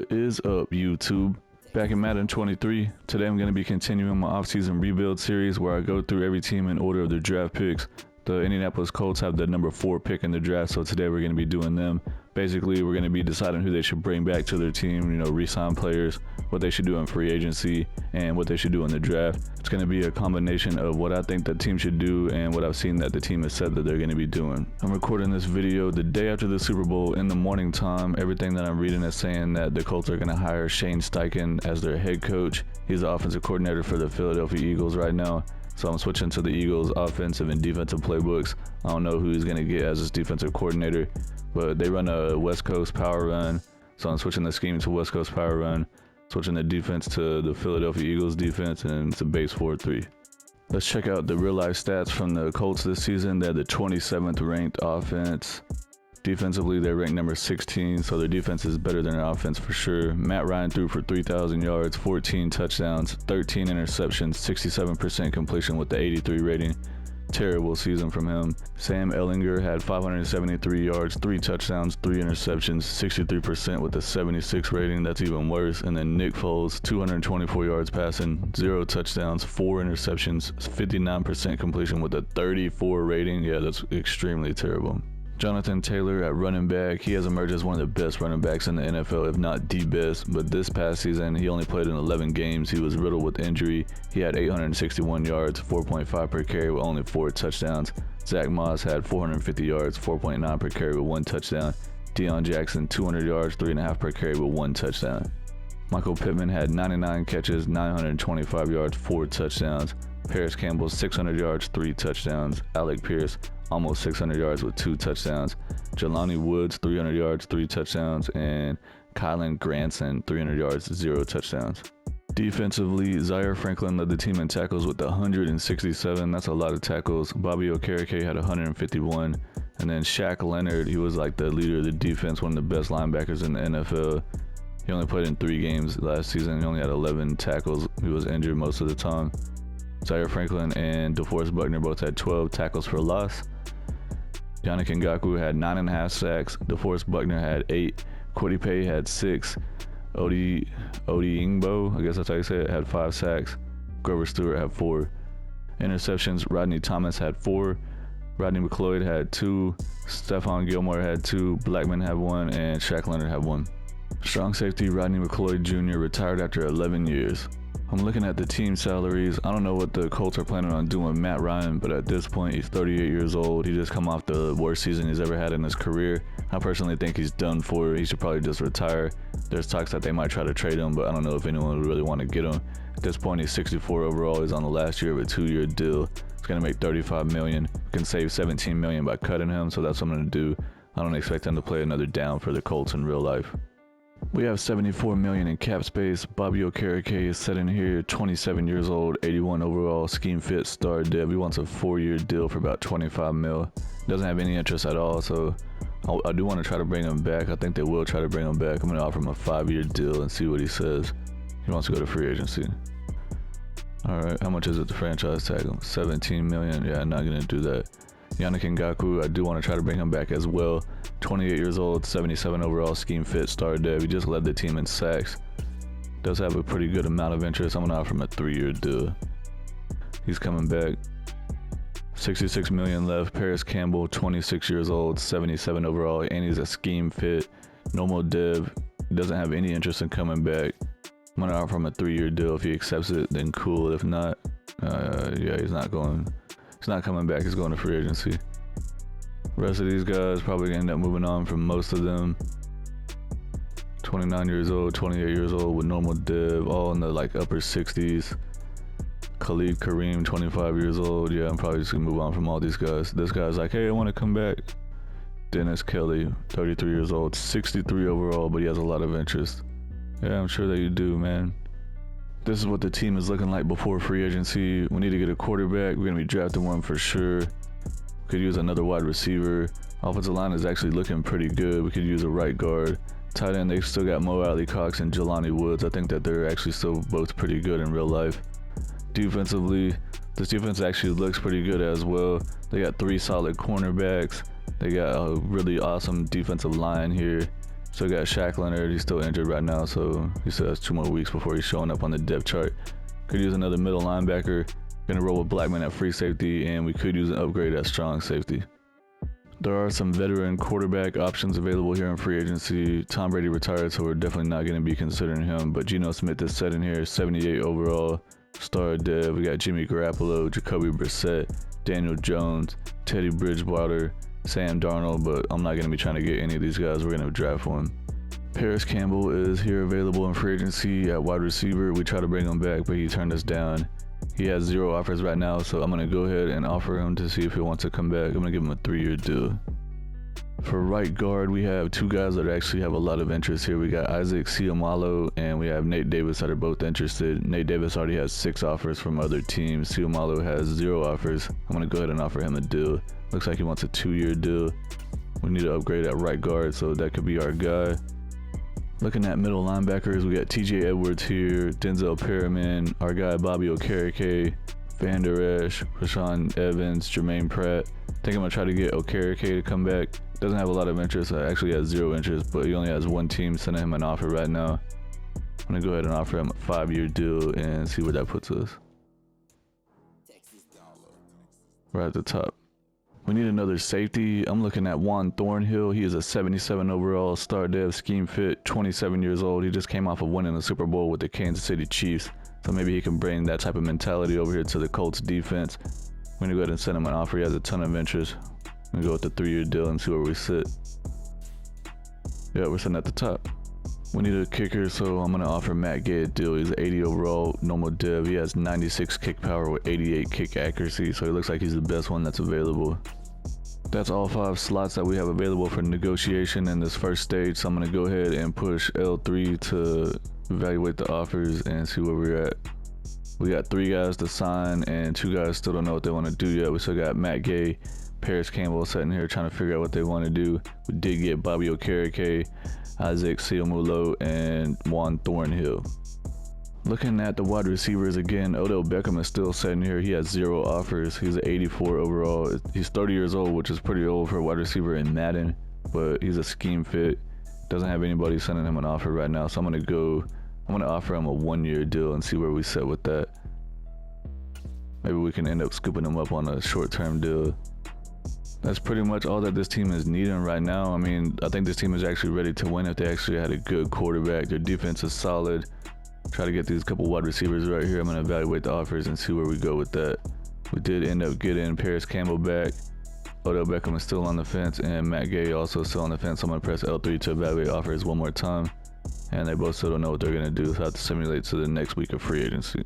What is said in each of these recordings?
What is up, YouTube? Back in Madden 23, today I'm going to be continuing my offseason rebuild series where I go through every team in order of their draft picks. The Indianapolis Colts have the number 4 pick in the draft, so today we're going to be doing them. Basically, we're going to be deciding who they should bring back to their team, re-sign players, what they should do in free agency, and what they should do in the draft. It's going to be a combination of what I think the team should do and what I've seen that the team has said that they're going to be doing. I'm recording this video the day after the Super Bowl in the morning time. Everything that I'm reading is saying that the Colts are going to hire Shane Steichen as their head coach. He's the offensive coordinator for the Philadelphia Eagles right now. So I'm switching to the Eagles offensive and defensive playbooks. I don't know who he's going to get as his defensive coordinator, but they run a West Coast power run. So I'm switching the scheme to West Coast power run, switching the defense to the Philadelphia Eagles defense, and it's a base 4-3. Let's check out the real life stats from the Colts this season. They're the 27th ranked offense. Defensively, they're ranked number 16, so their defense is better than their offense for sure. Matt Ryan threw for 3,000 yards, 14 touchdowns, 13 interceptions, 67% completion with the 83 rating. Terrible season from him. Sam Ehlinger had 573 yards, 3 touchdowns, 3 interceptions, 63% with the 76 rating. That's even worse. And then Nick Foles, 224 yards passing, 0 touchdowns, 4 interceptions, 59% completion with a 34 rating. Yeah, that's extremely terrible. Jonathan Taylor at running back, he has emerged as one of the best running backs in the NFL, if not the best, but this past season, he only played in 11 games. He was riddled with injury. He had 861 yards, 4.5 per carry with only 4 touchdowns. Zach Moss had 450 yards, 4.9 per carry with 1 touchdown. Deion Jackson, 200 yards, 3.5 per carry with 1 touchdown. Michael Pittman had 99 catches, 925 yards, 4 touchdowns. Paris Campbell, 600 yards, 3 touchdowns. Alec Pierce, almost 600 yards with 2 touchdowns. Jelani Woods, 300 yards, 3 touchdowns. And Kylan Granson, 300 yards, 0 touchdowns. Defensively, Zaire Franklin led the team in tackles with 167. That's a lot of tackles. Bobby Okereke had 151. And then Shaq Leonard, he was like the leader of the defense, one of the best linebackers in the NFL. He only played in 3 games last season. He only had 11 tackles. He was injured most of the time. Zaire Franklin and DeForest Buckner both had 12 tackles for loss. Yannick Ngakoue had 9.5 sacks. DeForest Buckner had 8. Kwity Paye had 6. Odi Ingbo, I guess that's how you say it, had 5 sacks. Grover Stewart had 4. Interceptions, Rodney Thomas had 4. Rodney McLeod had 2. Stephon Gilmore had 2. Blackman had 1. And Shaq Leonard had 1. Strong safety Rodney McLeod Jr. retired after 11 years. I'm looking at the team salaries. I don't know what the Colts are planning on doing with Matt Ryan, but at this point, he's 38 years old. He just come off the worst season he's ever had in his career. I personally think he's done for. He should probably just retire. There's talks that they might try to trade him, but I don't know if anyone would really want to get him. At this point, he's 64 overall. He's on the last year of a 2-year deal. He's going to make $35 million. We can save $17 million by cutting him, so that's what I'm going to do. I don't expect him to play another down for the Colts in real life. We have $74 million in cap space. Bobby Okereke is sitting here, 27 years old, 81 overall, scheme fit, star dev. He wants a 4-year deal for about $25 mil. Doesn't have any interest at all, so I do want to try to bring him back. I think they will try to bring him back. I'm going to offer him a 5-year deal and see what he says. He wants to go to free agency. All right, how much is it to franchise tag him? $17 million. Yeah, I'm not going to do that. Yannick Ngakoue, I do want to try to bring him back as well. 28 years old, 77 overall, scheme fit, star dev. He just led the team in sacks. Does have a pretty good amount of interest. I'm going to offer him a 3-year deal. He's coming back. $66 million left. Paris Campbell, 26 years old, 77 overall, and he's a scheme fit, normal dev. He doesn't have any interest in coming back. I'm going to offer him a 3-year deal. If he accepts it, then cool. If not, yeah, he's not coming back. He's going to free agency. Rest of these guys probably gonna end up moving on from most of them. 29 years old, 28 years old with normal dev, all in the upper 60s. Khalid Kareem, 25 years old. Yeah, I'm probably just gonna move on from all these guys. This guy's like, hey, I want to come back. Dennis Kelly, 33 years old, 63 overall, but he has a lot of interest. Yeah, I'm sure that you do, man. This is what the team is looking like before free agency. We need to get a quarterback. We're going to be drafting one for sure. We could use another wide receiver. Offensive line is actually looking pretty good. We could use a right guard. Tight end, they've still got Mo Alley Cox and Jelani Woods. I think that they're actually still both pretty good in real life. Defensively, this defense actually looks pretty good as well. They got 3 solid cornerbacks. They got a really awesome defensive line here. So we got Shaq Leonard, he's still injured right now, so he still has 2 more weeks before he's showing up on the depth chart. Could use another middle linebacker. Gonna roll with Blackman at free safety, and we could use an upgrade at strong safety. There are some veteran quarterback options available here in free agency. Tom Brady retired, so we're definitely not going to be considering him. But Geno Smith is set in here, 78 overall, star dev. We got Jimmy Garoppolo, Jacoby Brissett, Daniel Jones, Teddy Bridgewater, Sam Darnold. But I'm not going to be trying to get any of these guys. We're going to draft one. Paris Campbell is here available in free agency at wide receiver. We tried to bring him back, but he turned us down. He has 0 offers right now, so I'm going to go ahead and offer him to see if he wants to come back. I'm going to give him a 3-year deal. For right guard, we have 2 guys that actually have a lot of interest here. We got Isaac Seumalo and we have Nate Davis that are both interested. Nate Davis already has 6 offers from other teams. Seumalo has 0 offers. I'm going to go ahead and offer him a deal. Looks like he wants a 2-year deal. We need to upgrade at right guard, so that could be our guy. Looking at middle linebackers, we got TJ Edwards here, Denzel Perriman, our guy Bobby Okereke, Van Der Esch, Rashawn Evans, Jermaine Pratt. I think I'm going to try to get Okereke to come back. Doesn't have a lot of interest. Actually has 0 interest, but he only has 1 team sending him an offer right now. I'm going to go ahead and offer him a 5-year deal and see where that puts us. Right at the top. We need another safety. I'm looking at Juan Thornhill. He is a 77 overall, star dev, scheme fit, 27 years old. He just came off of winning the Super Bowl with the Kansas City Chiefs. So maybe he can bring that type of mentality over here to the Colts defense. We're going to go ahead and send him an offer. He has a ton of interest. I'm going to go with the 3-year deal and see where we sit. Yeah, we're sitting at the top. We need a kicker, so I'm going to offer Matt Gay a deal. He's an 80 overall, normal dev. He has 96 kick power with 88 kick accuracy, so he looks like he's the best one that's available. That's all 5 slots that we have available for negotiation in this first stage, so I'm going to go ahead and push L3 to evaluate the offers and see where we're at. We got 3 guys to sign, and 2 guys still don't know what they want to do yet. We still got Matt Gay, Paris Campbell sitting here trying to figure out what they want to do. We did get Bobby Okereke, Isaac Seumalo, and Juan Thornhill. Looking at the wide receivers again, Odell Beckham is still sitting here. He has 0 offers. He's an 84 overall. He's 30 years old, which is pretty old for a wide receiver in Madden, but he's a scheme fit. Doesn't have anybody sending him an offer right now, so I'm going to offer him a 1-year deal and see where we sit with that. Maybe we can end up scooping him up on a short-term deal. That's pretty much all that this team is needing right now. I mean, I think this team is actually ready to win if they actually had a good quarterback. Their defense is solid. Try to get these couple wide receivers right here. I'm going to evaluate the offers and see where we go with that. We did end up getting Paris Campbell back. Odell Beckham is still on the fence, and Matt Gay also still on the fence. I'm going to press L3 to evaluate offers one more time. And they both still don't know what they're going to do, so I have to simulate to the next week of free agency.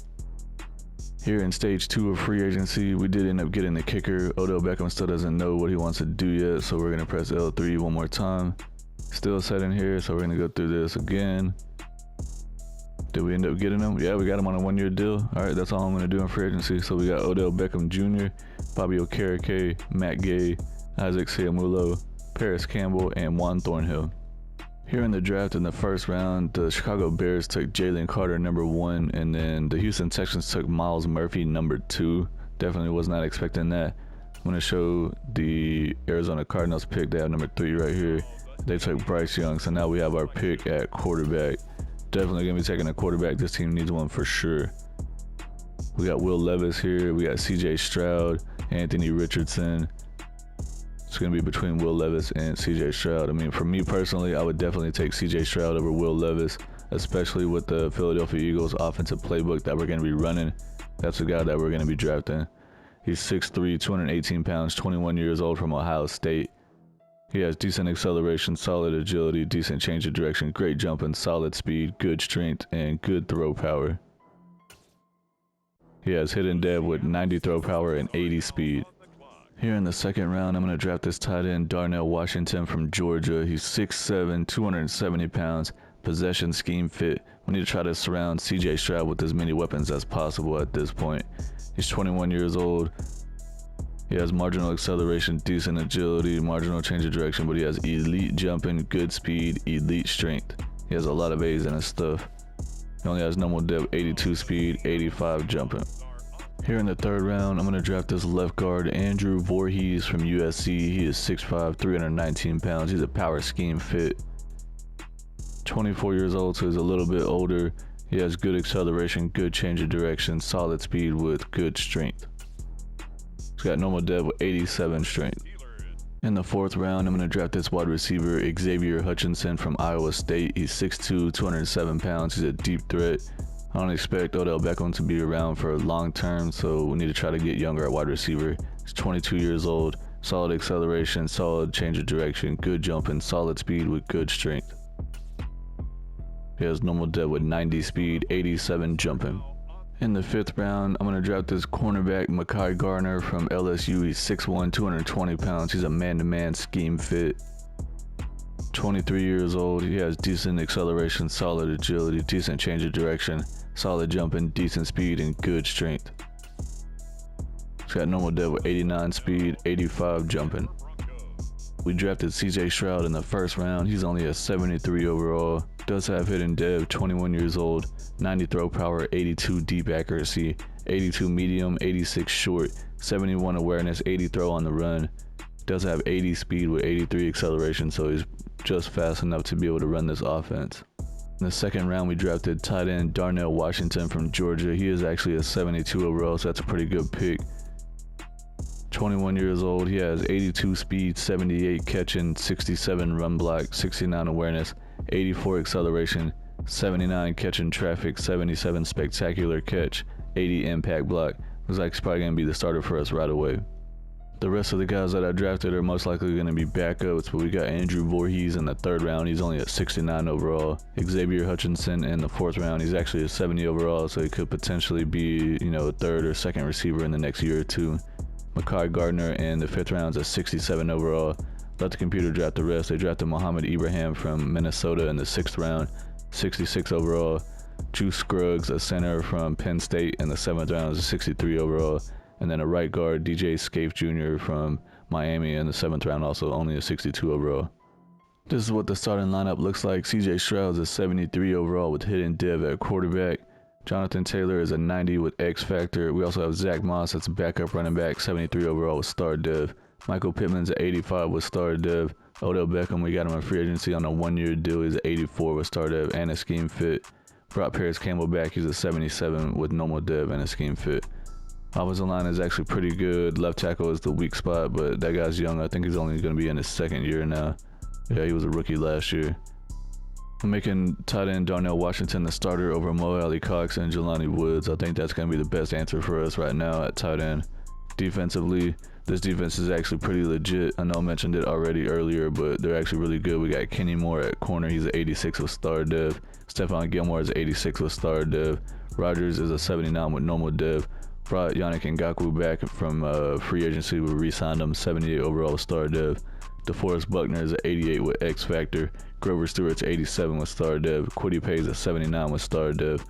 Here in stage 2 of free agency, we did end up getting the kicker. Odell Beckham still doesn't know what he wants to do yet, so we're going to press L3 one more time. Still set in here, so we're going to go through this again. Did we end up getting him? Yeah, we got him on a 1-year deal. All right, that's all I'm going to do in free agency. So we got Odell Beckham Jr., Bobby Okereke, Matt Gay, Isaac Seumalo, Paris Campbell, and Juan Thornhill. Here in the draft in the first round, the Chicago Bears took Jalen Carter number 1, and then the Houston Texans took Miles Murphy number 2. Definitely was not expecting that. I'm going to show the Arizona Cardinals pick. They have number 3 right here. They took Bryce Young, so now we have our pick at quarterback. Definitely going to be taking a quarterback. This team needs one for sure. We got Will Levis here. We got CJ Stroud, Anthony Richardson. It's going to be between Will Levis and CJ Stroud. I mean, for me personally, I would definitely take CJ Stroud over Will Levis, especially with the Philadelphia Eagles offensive playbook that we're going to be running. That's the guy that we're going to be drafting. He's 6'3", 218 pounds, 21 years old, from Ohio State. He has decent acceleration, solid agility, decent change of direction, great jumping, solid speed, good strength, and good throw power. He has hidden dev with 90 throw power and 80 speed. Here in the second round, I'm going to draft this tight end, Darnell Washington from Georgia. He's 6'7", 270 pounds, possession scheme fit. We need to try to surround CJ Stroud with as many weapons as possible at this point. He's 21 years old. He has marginal acceleration, decent agility, marginal change of direction, but he has elite jumping, good speed, elite strength. He has a lot of A's in his stuff. He only has normal depth, 82 speed, 85 jumping. Here in the third round, I'm going to draft this left guard, Andrew Voorhees from USC. He is 6'5", 319 pounds. He's a power scheme fit. 24 years old, so he's a little bit older. He has good acceleration, good change of direction, solid speed with good strength. He's got normal dev with 87 strength. In the 4th round, I'm going to draft this wide receiver, Xavier Hutchinson from Iowa State. He's 6'2", 207 pounds. He's a deep threat. I don't expect Odell Beckham to be around for long term, so we need to try to get younger at wide receiver. He's 22 years old, solid acceleration, solid change of direction, good jumping, solid speed with good strength. He has normal dev with 90 speed, 87 jumping. In the 5th round, I'm going to draft this cornerback, Mekhi Garner from LSU. He's 6'1", 220 pounds. He's a man-to-man scheme fit. 23 years old. He has decent acceleration, solid agility, decent change of direction, solid jumping, decent speed, and good strength. He's got normal dev with 89 speed, 85 jumping. We drafted CJ Stroud in the 1st round. He's only a 73 overall. Does have hidden dev, 21 years old, 90 throw power, 82 deep accuracy, 82 medium, 86 short, 71 awareness, 80 throw on the run. Does have 80 speed with 83 acceleration, so he's just fast enough to be able to run this offense. In the 2nd round, we drafted tight end Darnell Washington from Georgia. He is actually a 72 overall, so that's a pretty good pick. 21 years old, he has 82 speed, 78 catching, 67 run block, 69 awareness, 84 acceleration, 79 catching traffic, 77 spectacular catch, 80 impact block. Looks like he's probably going to be the starter for us right away. The rest of the guys that I drafted are most likely going to be backups, but we got Andrew Voorhees in the 3rd round. He's only a 69 overall. Xavier Hutchinson in the 4th round. He's actually a 70 overall, so he could potentially be, a 3rd or 2nd receiver in the next year or two. Mekhi Garner in the 5th round is a 67 overall. Let the computer draft the rest. They drafted Muhammad Ibrahim from Minnesota in the 6th round, 66 overall. Juice Scruggs, a center from Penn State in the 7th round, is a 63 overall. And then a right guard, DJ Scaife Jr. from Miami in the 7th round, also only a 62 overall. This is what the starting lineup looks like. CJ Stroud is a 73 overall with hidden dev at quarterback. Jonathan Taylor is a 90 with X Factor. We also have Zach Moss, that's a backup running back, 73 overall with star dev. Michael Pittman's at 85 with star dev. Odell Beckham, we got him in free agency on a 1-year deal. He's at 84 with star dev and a scheme fit. Brought Paris Campbell back. He's a 77 with normal dev and a scheme fit. Offensive line is actually pretty good. Left tackle is the weak spot, but that guy's young. I think he's only going to be in his 2nd year now. Yeah, he was a rookie last year. I'm making tight end Darnell Washington the starter over Mo Alley Cox and Jelani Woods. I think that's going to be the best answer for us right now at tight end. Defensively, this defense is actually pretty legit. I know I mentioned it already earlier, but they're actually really good. We got Kenny Moore at corner. He's an 86 with star dev. Stephon Gilmore is an 86 with star dev. Rodgers is a 79 with normal dev. Brought Yannick Ngakoue back from free agency. We re-signed him, 78 overall with star dev. DeForest Buckner is an 88 with X Factor. Grover Stewart's 87 with star dev. Kwity Paye's a 79 with star dev.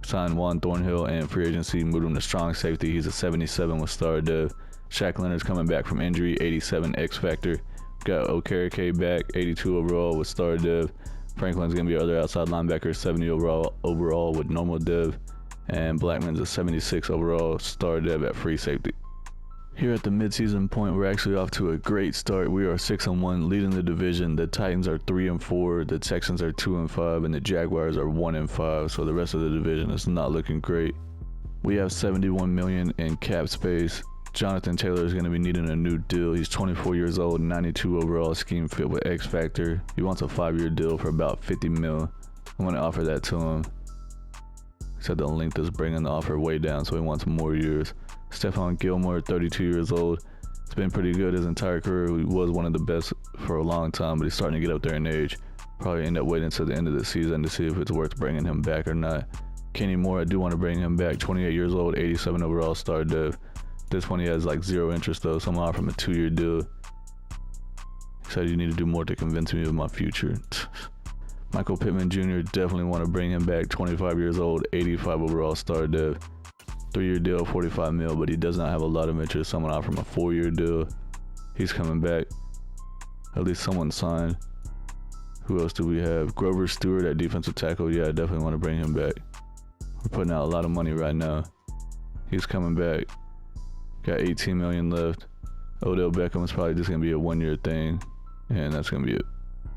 Signed Juan Thornhill and free agency, moved him to strong safety. He's a 77 with star dev. Shaq Leonard's coming back from injury, 87 X Factor. Got Okereke back, 82 overall with star dev. Franklin's going to be our other outside linebacker, 70 overall with normal dev. And Blackman's a 76 overall star dev at free safety. Here at the midseason point, we're actually off to a great start. We are 6-1, leading the division. The Titans are 3-4, the Texans are 2-5, and the Jaguars are 1-5. So the rest of the division is not looking great. We have $71 million in cap space. Jonathan Taylor is going to be needing a new deal. He's 24 years old, 92 overall, scheme fit with X Factor. He wants a 5-year deal for about $50 million. I'm going to offer that to him. He said the length is bringing the offer way down, so he wants more years. Stephon Gilmore, 32 years old. It's been pretty good his entire career. He was one of the best for a long time, but he's starting to get up there in age. Probably end up waiting until the end of the season to see if it's worth bringing him back or not. Kenny Moore, I do want to bring him back. 28 years old, 87 overall star dev. This one he has like zero interest though, so I'm gonna offer him a 2-year deal. He said you need to do more to convince me of my future. Michael Pittman Jr. definitely want to bring him back. 25 years old, 85 overall star dev. 3-year deal, $45 million, but he does not have a lot of interest. So I'm gonna offer him a 4-year deal. He's coming back. At least someone signed. Who else do we have? Grover Stewart at defensive tackle. Yeah, I definitely want to bring him back. We're putting out a lot of money right now. He's coming back. Got $18 million left. Odell Beckham is probably just gonna be a 1-year thing, and that's gonna be it.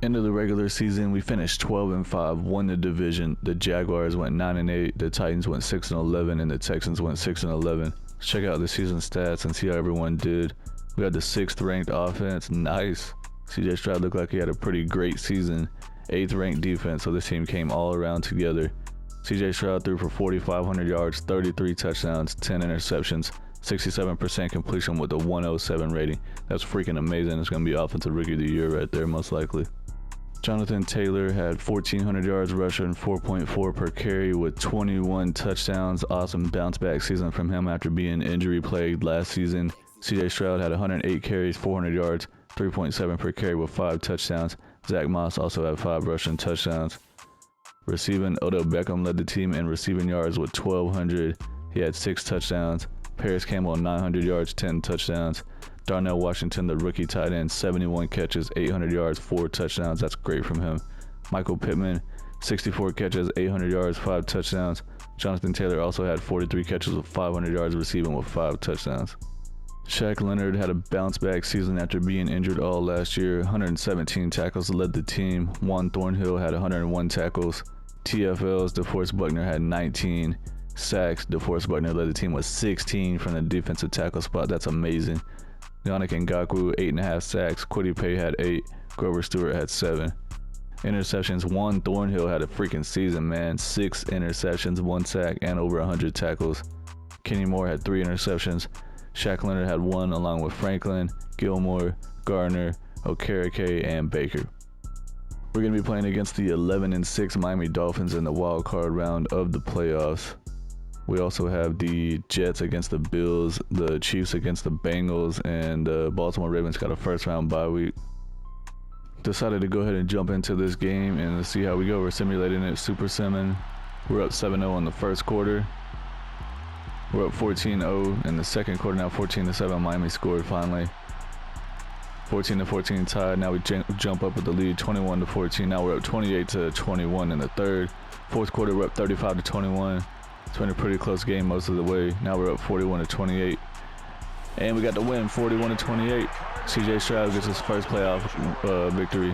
End of the regular season, we finished 12-5, won the division. The Jaguars went 9-8, the Titans went 6-11, and the Texans went 6-11. Check out the season stats and see how everyone did. We had the 6th ranked offense, nice. CJ Stroud looked like he had a pretty great season. 8th ranked defense, so this team came all around together. CJ Stroud threw for 4,500 yards, 33 touchdowns, 10 interceptions, 67% completion with a 107 rating. That's freaking amazing. It's going to be Offensive Rookie of the Year right there, most likely. Jonathan Taylor had 1,400 yards rushing, 4.4 per carry with 21 touchdowns. Awesome bounce back season from him after being injury plagued last season. CJ Stroud had 108 carries, 400 yards, 3.7 per carry with 5 touchdowns. Zach Moss also had 5 rushing touchdowns. Receiving, Odell Beckham led the team in receiving yards with 1,200. He had 6 touchdowns. Paris Campbell, 900 yards, 10 touchdowns. Darnell Washington, the rookie tight end, 71 catches, 800 yards, 4 touchdowns. That's great from him. Michael Pittman, 64 catches, 800 yards, 5 touchdowns. Jonathan Taylor also had 43 catches with 500 yards receiving with 5 touchdowns. Shaq Leonard had a bounce-back season after being injured all last year. 117 tackles led the team. Juan Thornhill had 101 tackles. TFLs, DeForest Buckner had 19 sacks. DeForest Buckner led the team with 16 from the defensive tackle spot. That's amazing. Yannick Ngakoue, 8.5 sacks. Kwity Paye had 8. Grover Stewart had 7. Interceptions, Juan Thornhill had a freaking season, man. 6 interceptions, 1 sack, and over 100 tackles. Kenny Moore had 3 interceptions. Shaq Leonard had 1 along with Franklin, Gilmore, Gardner, Okereke, and Baker. We're going to be playing against the 11-6 Miami Dolphins in the wild card round of the playoffs. We also have the Jets against the Bills, the Chiefs against the Bengals, and the Baltimore Ravens got a first-round bye week. Decided to go ahead and jump into this game and see how we go. We're simulating it, super simming. We're up 7-0 in the first quarter. We're up 14-0 in the second quarter, now 14-7. Miami scored finally. 14-14 tied. Now we jump up with the lead, 21-14. Now we're up 28-21 in the third. Fourth quarter, we're up 35-21. It's been a pretty close game most of the way. Now we're up 41-28. And we got the win, 41-28. CJ Stroud gets his first playoff victory.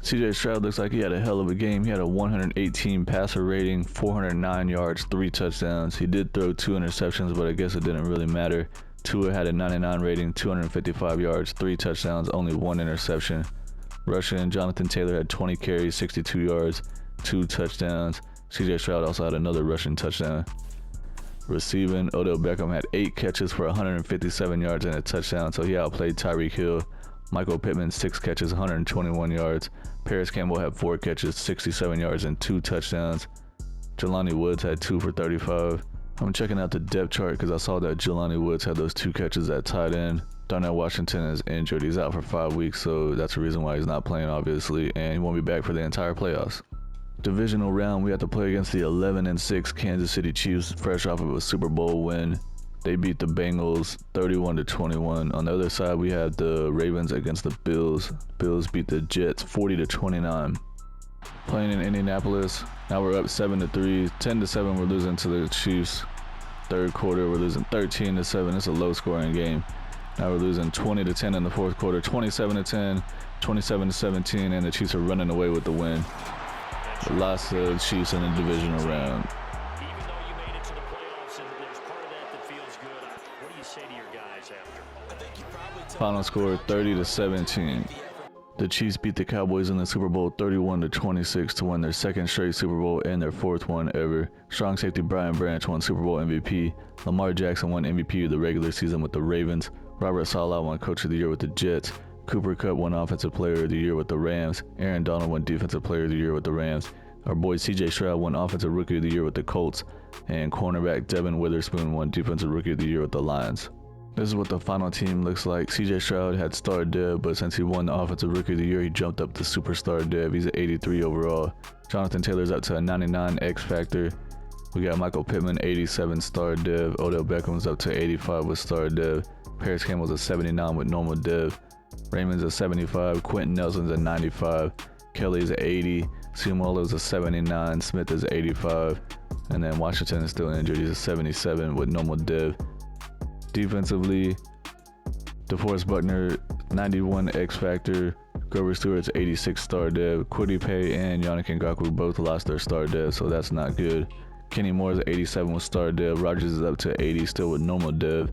CJ Stroud looks like he had a hell of a game. He had a 118 passer rating, 409 yards, 3 touchdowns. He did throw 2 interceptions, but I guess it didn't really matter. Tua had a 99 rating, 255 yards, 3 touchdowns, only 1 interception. Rushing, Jonathan Taylor had 20 carries, 62 yards, 2 touchdowns. CJ Stroud also had another rushing touchdown. Receiving, Odell Beckham had 8 catches for 157 yards and a touchdown, so he outplayed Tyreek Hill. Michael Pittman, 6 catches, 121 yards. Paris Campbell had 4 catches, 67 yards, and 2 touchdowns. Jelani Woods had 2 for 35. I'm checking out the depth chart because I saw that Jelani Woods had those 2 catches at tight end. Darnell Washington is injured. He's out for 5 weeks, so that's the reason why he's not playing, obviously, and he won't be back for the entire playoffs. Divisional round, we have to play against the 11-6 Kansas City Chiefs, fresh off of a Super Bowl win. They beat the Bengals 31-21. On the other side, we had the Ravens against the Bills. Bills beat the Jets 40-29. Playing in Indianapolis, now we're up 7-3. 10-7, we're losing to the Chiefs. Third quarter, we're losing 13-7. It's a low-scoring game. Now we're losing 20-10 in the fourth quarter, 27-10, 27-17, and the Chiefs are running away with the win. The loss to the Chiefs in the divisional round. Even though you made it to the playoffs, and there's part of that feels good. What do you say to your guys after? Final score 30-17. The Chiefs beat the Cowboys in the Super Bowl 31-26 to win their 2nd straight Super Bowl and their 4th one ever. Strong safety Brian Branch won Super Bowl MVP. Lamar Jackson won MVP of the regular season with the Ravens. Robert Saleh won Coach of the Year with the Jets. Cooper Kupp won Offensive Player of the Year with the Rams. Aaron Donald won Defensive Player of the Year with the Rams. Our boy CJ Stroud won Offensive Rookie of the Year with the Colts. And cornerback Devin Witherspoon won Defensive Rookie of the Year with the Lions. This is what the final team looks like. CJ Stroud had star dev, but since he won the Offensive Rookie of the Year, he jumped up to superstar dev. He's at 83 overall. Jonathan Taylor's up to a 99 X Factor. We got Michael Pittman, 87 star dev. Odell Beckham's up to 85 with star dev. Paris Campbell's a 79 with normal dev. Raymond's a 75. Quentin Nelson's a 95. Kelly's a 80. Sumolo's a 79. Smith is 85. And then Washington is still injured. He's a 77 with normal dev. Defensively, DeForest Buckner, 91 X Factor. Grover Stewart's 86 star dev. Kwity Paye and Yannick Ngakoue both lost their star dev, so that's not good. Kenny Moore's 87 with star dev. Rogers is up to 80 still with normal dev.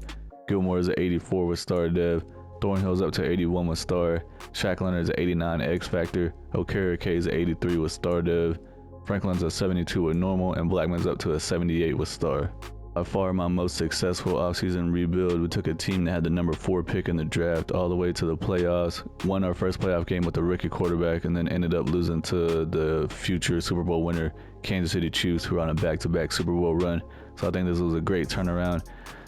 Gilmore is at 84 with star dev. Thornhill's up to 81 with star. Shaq Leonard's 89 X Factor. Okereke 83 with star dev. Franklin's a 72 with normal, and Blackman's up to a 78 with star. By far my most successful offseason rebuild. We took a team that had the number 4 pick in the draft all the way to the playoffs, won our first playoff game with a rookie quarterback, and then ended up losing to the future Super Bowl winner, Kansas City Chiefs, who are on a back-to-back Super Bowl run. So I think this was a great turnaround.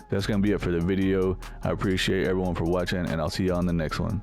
That's going to be it for the video. I appreciate everyone for watching, and I'll see y'all on the next one.